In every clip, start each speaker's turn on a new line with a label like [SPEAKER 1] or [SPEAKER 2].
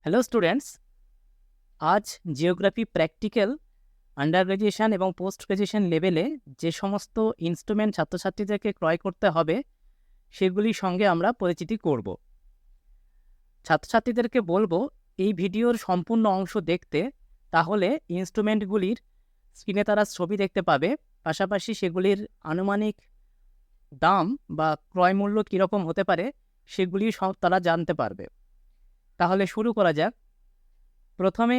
[SPEAKER 1] Hello students, আজ geography practical under graduation এবং post graduation লেভেলে যে সমস্ত ইনস্ট্রুমেন্ট ছাত্রছাত্রীদেরকে ক্রয় করতে হবে সেগুলির সঙ্গে আমরা পরিচিতি করব। ছাত্রছাত্রীদেরকে বলবো এই ভিডিওর সম্পূর্ণ অংশ দেখতে, তাহলে ইনস্ট্রুমেন্টগুলির স্ক্রিনে তারা ছবি দেখতে পাবে, পাশাপাশি সেগুলির আনুমানিক দাম বা ক্রয় মূল্য কীরকম হতে পারে সেগুলি সব তারা জানতে পারবে। তাহলে শুরু করা যাক। প্রথমে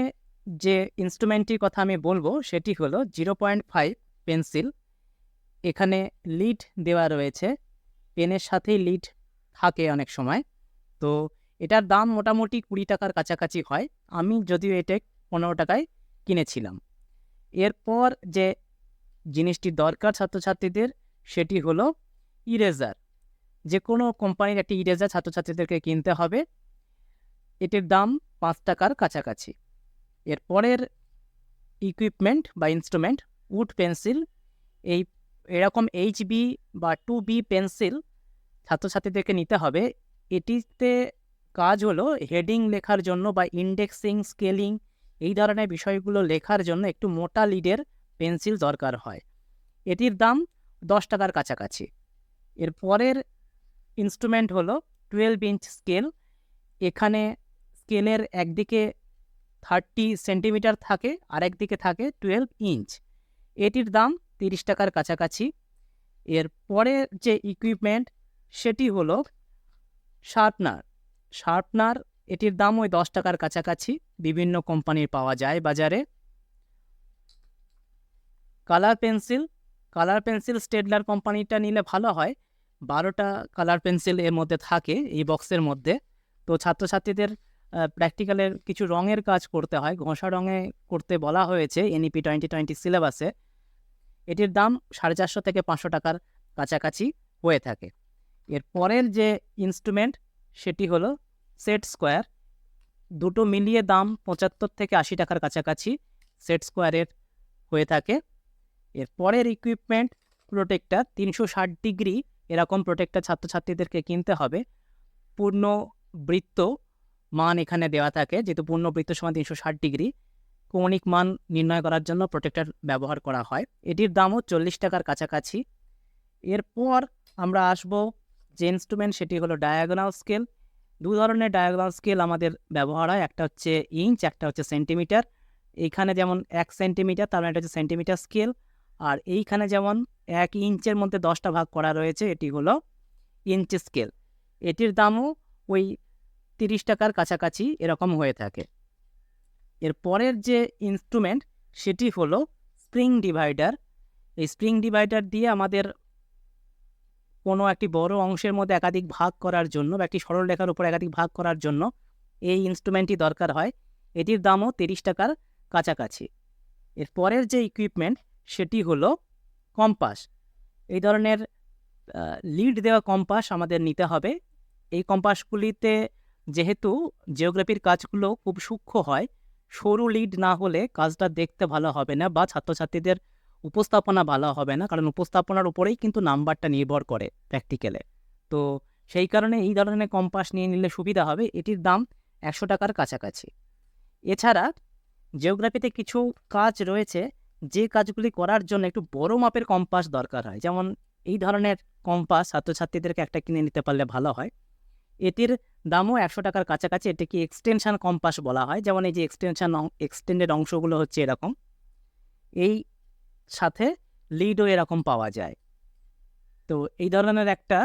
[SPEAKER 1] যে ইনস্ট্রুমেন্টটির কথা আমি বলবো সেটি হলো 0.5 পেন্সিল। এখানে লিড দেওয়া রয়েছে, পেনের সাথেই লিড থাকে অনেক সময়। তো এটার দাম মোটামুটি 20 টাকার কাছাকাছি হয়। আমি যদিও এটা 15 টাকায় কিনেছিলাম। এরপর যে জিনিসটি দরকার ছাত্রছাত্রীদের সেটি হলো ইরেজার। যে কোনো কোম্পানির একটি ইরেজার ছাত্রছাত্রীদেরকে কিনতে হবে। এটির দাম 5 টাকার কাছাকাছি। এরপরের ইকুইপমেন্ট বা ইনস্ট্রুমেন্ট উড পেন্সিল। এরকম HB বা 2B পেন্সিল ছাত্রছাত্রীদেরকে নিতে হবে। এটিতে কাজ হলো হেডিং লেখার জন্য বা ইন্ডেক্সিং, স্কেলিং এই ধরনের বিষয়গুলো লেখার জন্য একটু মোটা লিডের পেন্সিল দরকার হয়। এটির দাম 10 টাকার কাছাকাছি। এরপরের ইনস্ট্রুমেন্ট হলো 12 ইঞ্চ স্কেল। এখানে স্কেলের একদিকে 30 সেন্টিমিটার থাকে, আর একদিকে থাকে 12 ইঞ্চ। এটির দাম 30 টাকার কাছাকাছি। এরপরে যে ইকুইপমেন্ট সেটি হলো শার্পনার। এটির দাম ওই 10 টাকার কাছাকাছি, বিভিন্ন কোম্পানির পাওয়া যায় বাজারে। কালার পেন্সিল স্টেডলার কোম্পানিটা নিলে ভালো হয়। 12টা কালার পেন্সিল এর মধ্যে থাকে এই বক্সের মধ্যে। তো ছাত্রছাত্রীদের প্র্যাকটিক্যালের কিছু রঙের কাজ করতে হয়, ঘষা রঙে করতে বলা হয়েছে NEP 2020 সিলেবাসে। এটির দাম 450 থেকে 500 টাকার কাছাকাছি হয়ে থাকে। এর পরের যে ইনস্ট্রুমেন্ট সেটি হলো সেট স্কোয়ার। দুটো মিলিয়ে দাম 75 থেকে 80 টাকার কাছাকাছি সেট স্কোয়ারের হয়ে থাকে। এর পরের ইকুইপমেন্ট প্রোটেক্টর, 360 ডিগ্রি এরকম প্রোটেক্টর ছাত্রছাত্রীদেরকে কিনতে হবে। পূর্ণ বৃত্ত মান এখানে দেওয়া থাকে, যেহেতু পূর্ণ বৃত্ত সমান 360 ডিগ্রি, কৌণিক মান নির্ণয় করার জন্য প্রোটেক্টর ব্যবহার করা হয়। এটির দামও 40 টাকার কাছাকাছি। এরপর আমরা আসব যে ইনস্ট্রুমেন্ট সেটি হলো ডায়াগোনাল স্কেল। দু ধরনের ডায়াগোনাল স্কেল আমাদের ব্যবহার হয়, একটা হচ্ছে ইঞ্চ, একটা হচ্ছে সেন্টিমিটার। এইখানে যেমন 1 সেন্টিমিটার, তার মানে এটা হচ্ছে সেন্টিমিটার স্কেল। আর এইখানে যেমন 1 ইঞ্চের মধ্যে 10টা ভাগ করা রয়েছে, এটি হলো ইঞ্চ স্কেল। এটির দামও ওই 30 টাকার কাছাকাছি এরকম হয়ে থাকে। এর পরের যে ইনস্ট্রুমেন্ট সেটি হলো স্প্রিং ডিভাইডার। এই স্প্রিং ডিভাইডার দিয়ে আমাদের কোনো একটি বড় অংশের মধ্যে একাধিক ভাগ করার জন্য বা একটি সরলরেখার উপর একাধিক ভাগ করার জন্য এই ইনস্ট্রুমেন্টটি দরকার হয়। এটির দামও 30 টাকার কাছাকাছি। এর পরের যে ইকুইপমেন্ট সেটি হলো কম্পাস। এই ধরনের লিড দেওয়া কম্পাস আমাদের নিতে হবে। এই কম্পাসগুলিতে যেহেতু জিওগ্রাফির কাজগুলো খুব সূক্ষ্ম হয়, সরু লিড না হলে কাজটা দেখতে ভালো হবে না বা ছাত্রছাত্রীদের উপস্থাপনা ভালো হবে না, কারণ উপস্থাপনার উপরেই কিন্তু নাম্বারটা নির্ভর করে প্র্যাকটিক্যালে। তো সেই কারণে এই ধরনের কম্পাস নিয়ে নিলে সুবিধা হবে। এটির দাম 100 টাকার কাছাকাছি। এছাড়া জিওগ্রাফিতে কিছু কাজ রয়েছে যে কাজগুলি করার জন্য একটু বড় মাপের কম্পাস দরকার হয়, যেমন এই ধরনের কম্পাস ছাত্রছাত্রীদেরকে একটা কিনে নিতে পারলে ভালো হয়। এটির দামও 100 টাকার কাছাকাছি। এটাকে এক্সটেনশন কম্পাস বলা হয়। যেমন এই যে এক্সটেন্ডেড অংশগুলো হচ্ছে এরকম, এই সাথে লিডও এরকম পাওয়া যায়। তো এই ধরনের একটা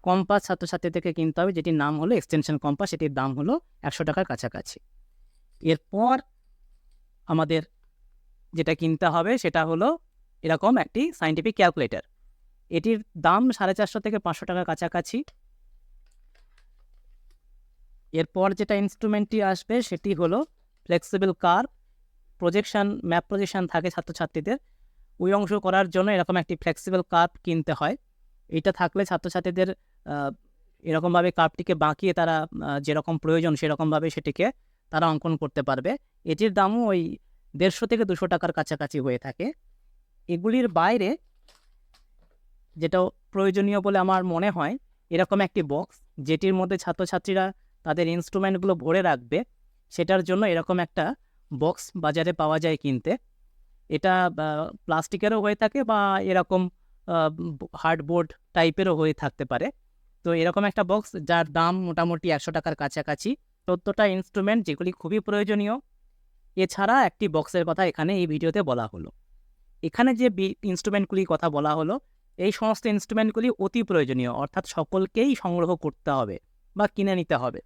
[SPEAKER 1] কম্পাস ছাত্রছাত্রীদেরকে কিনতে হবে, যেটির নাম হলো এক্সটেনশন কম্পাস। এটির দাম হলো 100 টাকার কাছাকাছি। এরপর আমাদের যেটা কিনতে হবে সেটা হলো এরকম একটি সায়েন্টিফিক ক্যালকুলেটর। এটির দাম 450 থেকে 500 টাকার কাছাকাছি। এরপর যেটা ইনস্ট্রুমেন্টটি আসবে সেটি হলো ফ্লেক্সিবল কার্ভ। ম্যাপ প্রজেকশন থাকে ছাত্রছাত্রীদের, ওই অংশ করার জন্য এরকম একটি ফ্লেক্সিবল কার্ভ কিনতে হয়। এটা থাকলে ছাত্রছাত্রীদের এরকমভাবে কার্ভটিকে বাঁকিয়ে তারা যেরকম প্রয়োজন সেরকমভাবে সেটিকে তারা অঙ্কন করতে পারবে। এটির দামও ওই 150 থেকে 200 টাকার কাছাকাছি হয়ে থাকে। এগুলির বাইরে যেটা প্রয়োজনীয় বলে আমার মনে হয়, এরকম একটি বক্স যেটির মধ্যে ছাত্রছাত্রীরা তাদের ইনস্ট্রুমেন্টগুলো ভরে রাখবে। সেটার জন্য এরকম একটা বক্স বাজারে পাওয়া যায় কিনতে। এটা প্লাস্টিকেরও হয়ে থাকে বা এরকম হার্ডবোর্ড টাইপেরও হয়ে থাকতে পারে। তো এরকম একটা বক্স যার দাম মোটামুটি 100 টাকার কাছাকাছি। 14টা ইনস্ট্রুমেন্ট যেগুলি খুবই প্রয়োজনীয়। এছাড়া একটি বক্সের কথা এখানে এই ভিডিওতে বলা হলো। এখানে যে ইনস্ট্রুমেন্টগুলির কথা বলা হলো, এই সমস্ত ইনস্ট্রুমেন্টগুলি অতি প্রয়োজনীয়, অর্থাৎ সকলকেই সংগ্রহ করতে হবে বা কিনে নিতে হবে।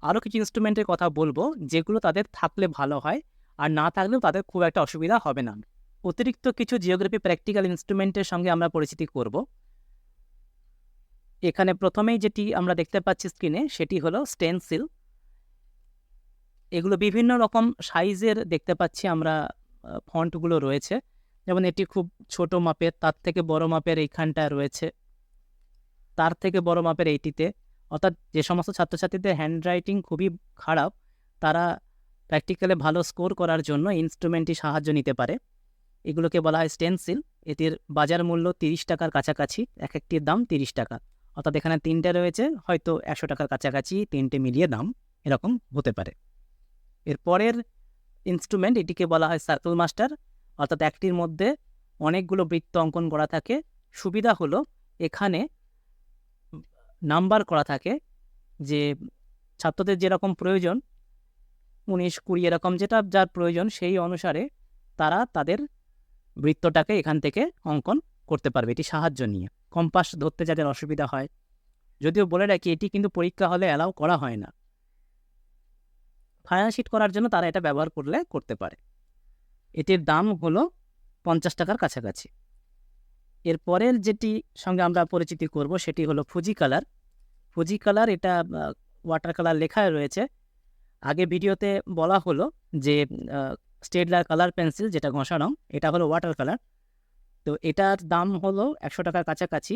[SPEAKER 1] আরও কিছু ইনস্ট্রুমেন্টের কথা বলবো যেগুলো তাদের থাকলে ভালো হয়, আর না থাকলেও তাদের খুব একটা অসুবিধা হবে না। অতিরিক্ত কিছু জিওগ্রাফি প্র্যাকটিক্যাল ইনস্ট্রুমেন্টের সঙ্গে আমরা পরিচিতি করব। এখানে প্রথমেই যেটি আমরা দেখতে পাচ্ছি স্ক্রিনে সেটি হলো স্টেনসিল। এগুলো বিভিন্ন রকম সাইজের দেখতে পাচ্ছি আমরা, ফন্টগুলো রয়েছে। যেমন এটি খুব ছোট মাপের, তার থেকে বড় মাপের এইখানটা রয়েছে, তার থেকে বড় মাপের এইটিতে। অর্থাৎ যে সমস্ত ছাত্রছাত্রীদের হ্যান্ডরাইটিং খুবই খারাপ, তারা প্র্যাকটিক্যালে ভালো স্কোর করার জন্য ইনস্ট্রুমেন্টটি সাহায্য নিতে পারে। এগুলোকে বলা হয় স্টেনসিল। এটির বাজার মূল্য 30 টাকার কাছাকাছি, এক একটির দাম 30 টাকা। অর্থাৎ এখানে 3টে রয়েছে, হয়তো 100 টাকার কাছাকাছি 3টে মিলিয়ে দাম এরকম হতে পারে। এরপরের ইনস্ট্রুমেন্ট, এটিকে বলা হয় সার্কেল মাস্টার। অর্থাৎ একটির মধ্যে অনেকগুলো বৃত্ত অঙ্কন করা থাকে। সুবিধা হলো এখানে নাম্বার করা থাকে, যে ছাত্রদের যেরকম প্রয়োজন 19, 20 এরকম যেটা যার প্রয়োজন সেই অনুসারে তারা তাদের বৃত্তটাকে এখান থেকে অঙ্কন করতে পারবে এটি সাহায্য নিয়ে। কম্পাস ধরতে যাদের অসুবিধা হয়, যদিও বলে রাখি এটি কিন্তু পরীক্ষা হলে অ্যালাউ করা হয় না, ফায়ার শিট করার জন্য তারা এটা ব্যবহার করতে পারে। এটির দাম হলো 50 টাকার কাছাকাছি। এরপরের যেটি সঙ্গে আমরা পরিচিতি করব সেটি হলো ফুজি কালার। ফুজি কালার, এটা ওয়াটার কালার লেখা রয়েছে। আগে ভিডিওতে বলা হলো যে স্টেডলার কালার পেন্সিল যেটা ঘষা রং, এটা হলো ওয়াটার কালার। তো এটার দাম হলো 100 টাকার কাছাকাছি।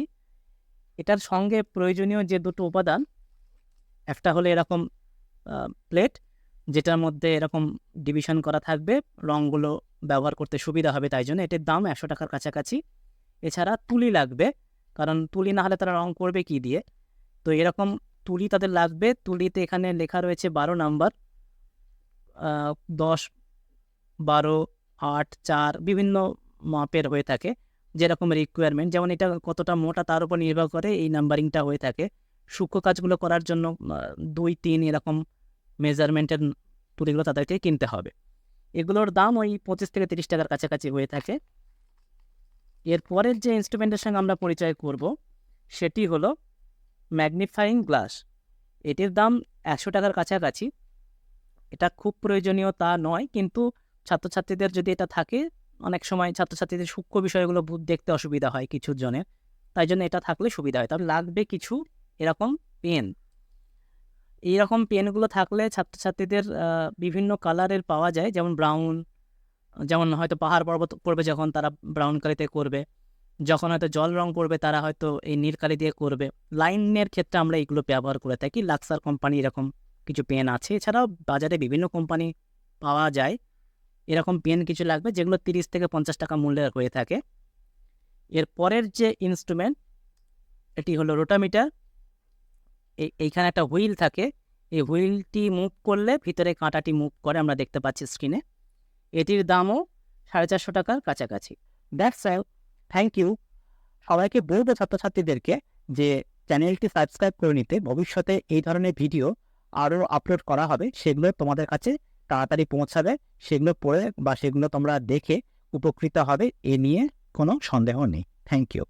[SPEAKER 1] এটার সঙ্গে প্রয়োজনীয় যে দুটো উপাদান, একটা হলো এরকম প্লেট যেটার মধ্যে এরকম ডিভিশন করা থাকবে, রঙগুলো ব্যবহার করতে সুবিধা হবে, তাই জন্য এটির দাম 100 টাকার কাছাকাছি। এছাড়া তুলি লাগবে, কারণ তুলি না হলে তারা রং করবে কি দিয়ে। তো এরকম তুলি তাদের লাগবে। তুলিতে এখানে লেখা রয়েছে 12 নাম্বার, 10, 12, 8, 4 বিভিন্ন মাপের হয়ে থাকে, যেরকম রিকোয়ারমেন্ট। যেমন এটা কতটা মোটা তার উপর নির্ভর করে এই নাম্বারিংটা হয়ে থাকে। সূক্ষ্ম কাজগুলো করার জন্য 2, 3 এরকম মেজারমেন্টের তুলিগুলো তাদেরকে কিনতে হবে। এগুলোর দাম ওই 25 থেকে 30 টাকার কাছাকাছি হয়ে থাকে। এরপরের যে ইনস্ট্রুমেন্টের সঙ্গে আমরা পরিচয় করব সেটি হলো ম্যাগনিফাইং গ্লাস। এটির দাম 100 টাকার কাছাকাছি। এটা খুব প্রয়োজনীয় তা নয়, কিন্তু ছাত্রছাত্রীদের যদি এটা থাকে, অনেক সময় ছাত্রছাত্রীদের সূক্ষ্ম বিষয়গুলো দেখতে অসুবিধা হয় কিছু জনের, তাই জন্য এটা থাকলে সুবিধা হয়। তবে লাগবে কিছু এরকম পেন। এইরকম পেনগুলো থাকলে ছাত্রছাত্রীদের বিভিন্ন কালারের পাওয়া যায়, যেমন ব্রাউন, যেমন হয়তো পাহাড় পর্বত পড়বে যখন তারা ব্রাউন কালিতে করবে, যখন হয়তো জল রং করবে তারা হয়তো এই নীল কালি দিয়ে করবে। লাইনের ক্ষেত্রে আমরা এইগুলো ব্যবহার করে থাকি। লাক্সার কোম্পানি এরকম কিছু পেন আছে, এছাড়াও বাজারে বিভিন্ন কোম্পানি পাওয়া যায়। এরকম পেন কিছু লাগবে, যেগুলো 30 থেকে 50 টাকা মূল্যের হয়ে থাকে। এরপরের যে ইনস্ট্রুমেন্ট, এটি হলো রোটামিটার। এইখানে একটা হুইল থাকে, এই হুইলটি মুভ করলে ভিতরে কাঁটাটি মুভ করে, আমরা দেখতে পাচ্ছি স্ক্রিনে। এটির দামও 450 টাকার কাছাকাছি। That's all, thank you. সবাইকে বলবো ছাত্রছাত্রীদেরকে যে চ্যানেলটি সাবস্ক্রাইব করে নিতে। ভবিষ্যতে এই ধরনের ভিডিও আরও আপলোড করা হবে, সেগুলো তোমাদের কাছে তাড়াতাড়ি পৌঁছাবে। সেগুলো পড়ে বা সেগুলো তোমরা দেখে উপকৃত হবে, এ নিয়ে কোনো সন্দেহ নেই। Thank you.